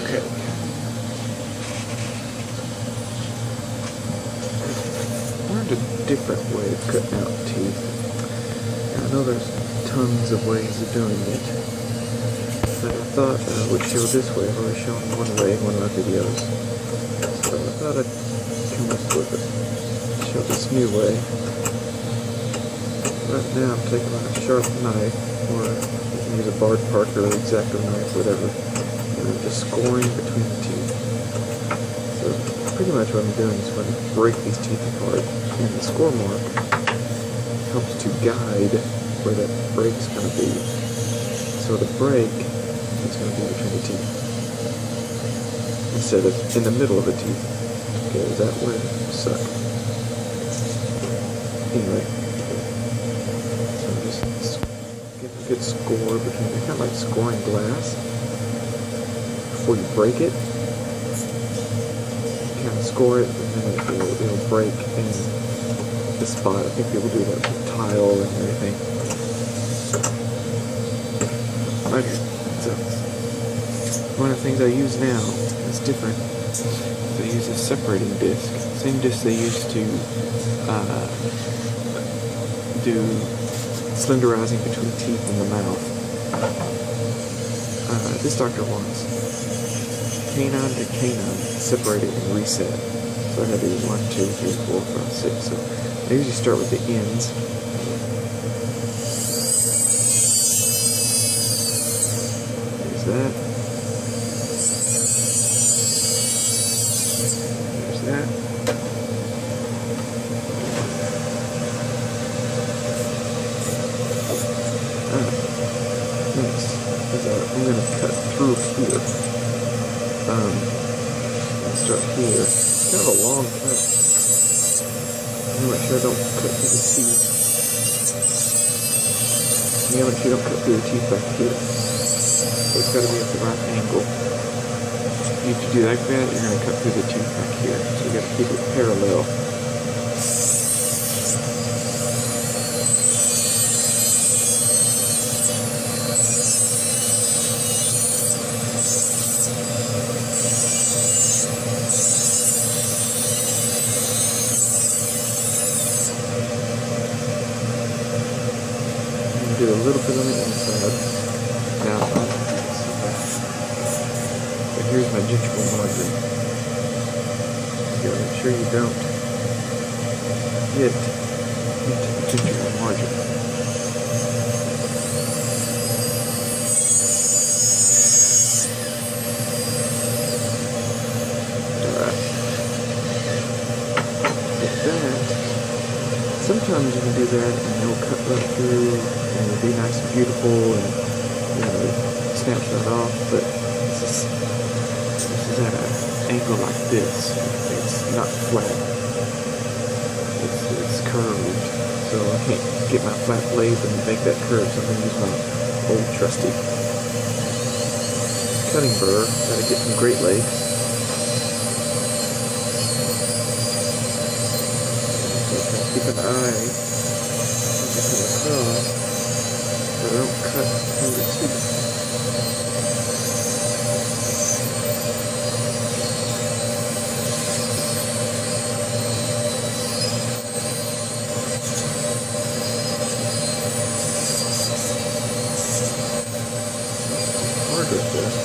Okay. I learned a different way of cutting out teeth. And I know there's tons of ways of doing it, but I thought I would show this way. I've already shown one way in one of my videos, so I thought I'd come up with it, show this new way. Right now I'm taking a sharp knife, or you can use a barred Parker or X-Acto knife, whatever, and I'm just scoring between the teeth. So pretty much what I'm doing is when I break these teeth apart, and the score mark helps to guide where that break's going to be. So the break is going to be between the teeth, instead of in the middle of the teeth. Okay, that would suck. Anyway. Get a good score between them, kind of like scoring glass before you break it. You kind of score it, and then it'll break in the spot. I think people do that with tile and everything. Okay, so one of the things I use now is different. I use a separating disc, same disc they used to do slenderizing between teeth in the mouth. This doctor wants canine to canine separated and reset. So I'm going to do 1, 2, 3, 4, 5, 6. So I usually start with the ends. There's that. There's that. I'm going to cut through here. Let's start here. It's kind of a long cut. I'm going to make sure I don't cut through the teeth. Yeah, make sure you don't cut through the teeth back here. So it's got to be at the right angle. If you do like that, you're going to cut through the tooth back here. So you got to keep it parallel. Do a little bit on the inside. Now, but here's my gingival margin. You gotta make sure you don't hit into the gingival margin. Alright. With that, sometimes you can do that and it'll cut right through and it'll be nice and beautiful and, you know, it snaps right off, but this is at an angle like this. It's not flat. It's curved. So I can't get my flat blade and make that curve, so I'm going to use my old trusty cutting burr. Gotta get some Great Lakes. Keep an eye as you come across, so I don't cut through the teeth. Hard with this.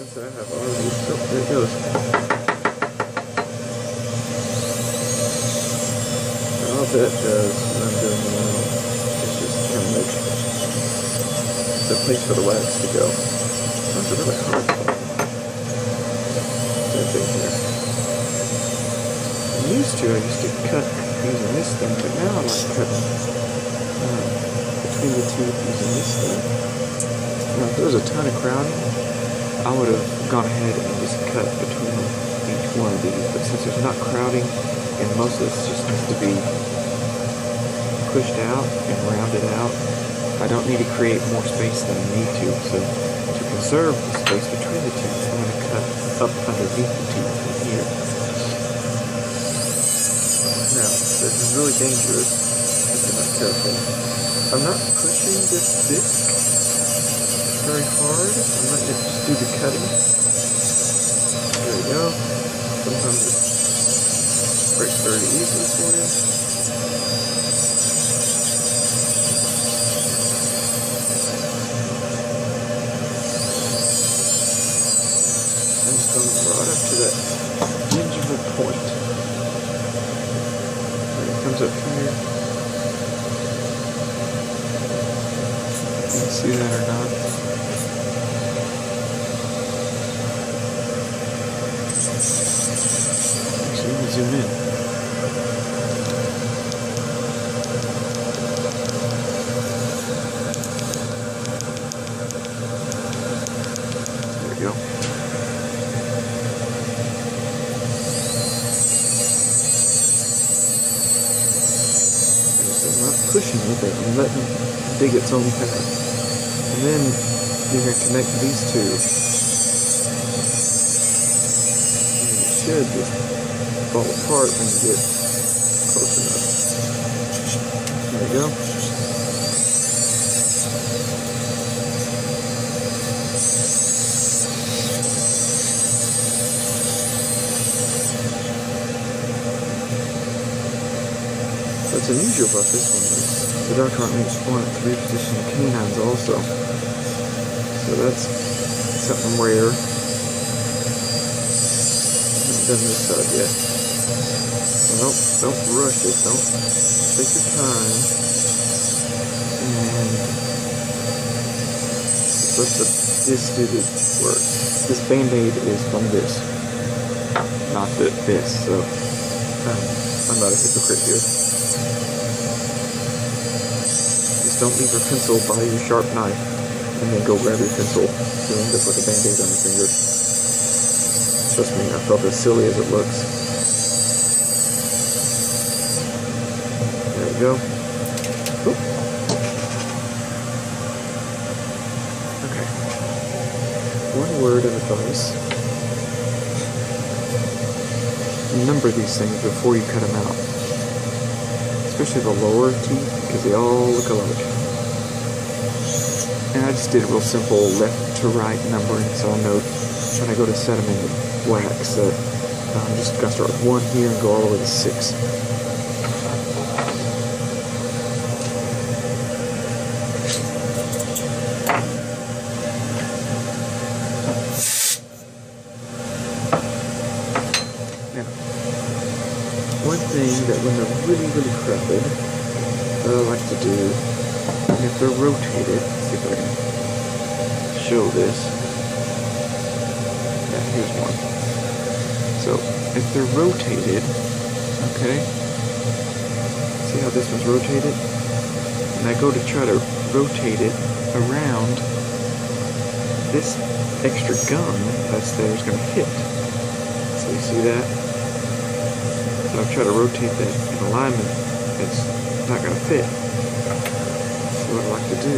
I have already, oh, there it goes. And all that does when I'm doing the nail is just kind of make the place for the wax to go. That's a really hard part. Same thing here. I used to cut using this thing, but now I like cutting between the teeth using this thing. Now if there was a ton of crowding, I would have gone ahead and just cut between each one of these, but since there's not crowding and most of this just needs to be pushed out and rounded out, I don't need to create more space than I need to. So to conserve the space between the teeth, I'm going to cut up underneath the teeth from here. Now, this is really dangerous if you're not careful. I'm not pushing this disc very hard. I'm letting it just do the cutting. There we go. Sometimes it breaks very easily for you. I'm just going right up to that gingival point. It comes up here. You can see that or not. Actually, let me zoom in. There we go. I'm not pushing it, but I'm letting it dig its own path. And then you're going to connect these two. And it should just fall apart when you get close enough. There we go. What's unusual about this one is the doctor makes 1 at 3 position canines also. So that's something rare. I haven't done this side yet. Well, don't rush it, don't take your time. And let this do the work. This band-aid is from this, not this. So I'm not a hypocrite here. Don't leave your pencil by your sharp knife and then go grab your pencil. You'll end up with a band-aid on your finger. Trust me, I felt as silly as it looks. There we go. Oop. Okay. One word of advice. Remember these things before you cut them out. Especially the lower teeth, because they all look alike. And I just did a real simple left to right numbering, so I know when I go to set them in the wax that I'm just going to start with 1 here and go all the way to 6. Now, one thing that when they're really crowded, that I like to do, and if they're rotated, let's see if I can show this. Yeah, here's one. So, if they're rotated, okay, see how this one's rotated? And I go to try to rotate it around, this extra gum that's there is going to hit. So you see that? So I try to rotate that in alignment, it's not going to fit. So what I like to do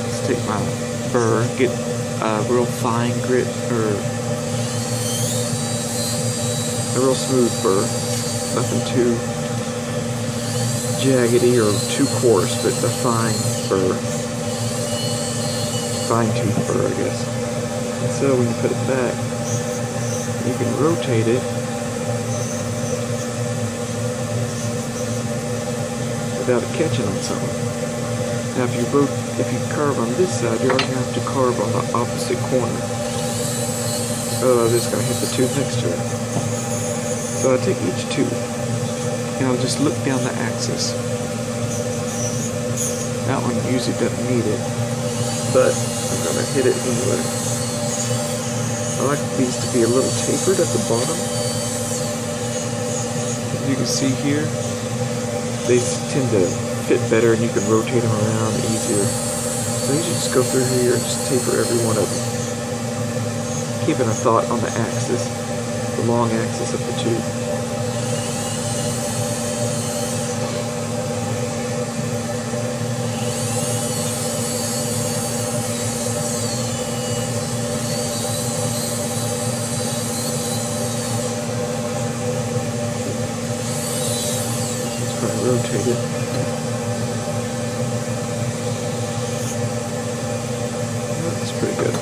is take my burr, get a real fine grit, or a real smooth burr, nothing too jaggedy or too coarse, but a fine burr, fine tooth burr, I guess. And so when you put it back, you can rotate it without it catching on something. Now if you carve on this side, you're going to have to carve on the opposite corner. Otherwise it's going to hit the tooth next to it. So I take each tooth and I'll just look down the axis. That one usually doesn't need it, but I'm going to hit it anyway. I like these to be a little tapered at the bottom. As you can see here, they tend to fit better and you can rotate them around easier. So you just go through here and just taper every one of them. Keeping a thought on the axis, the long axis of the tooth. Probably rotate it. That's pretty good.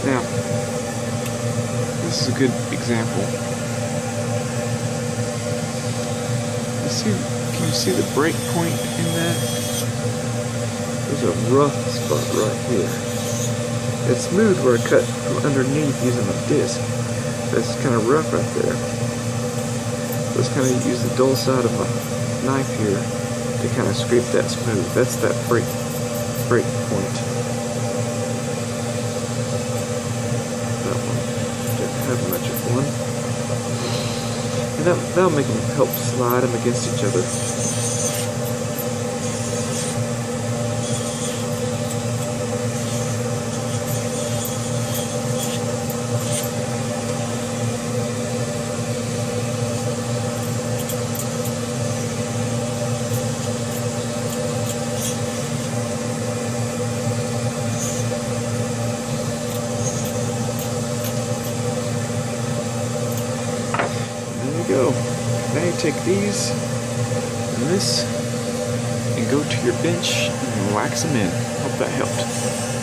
Now, this is a good example. Can you see the break point in that? There's a rough spot right here. It's smooth where I cut from underneath using my disc. But it's kind of rough right there. Let's kind of use the dull side of my knife here to kind of scrape that smooth. That's that break point. That one didn't have much of one. And that'll make them help slide them against each other. Go. Now you take these and this and go to your bench and wax them in. Hope that helped.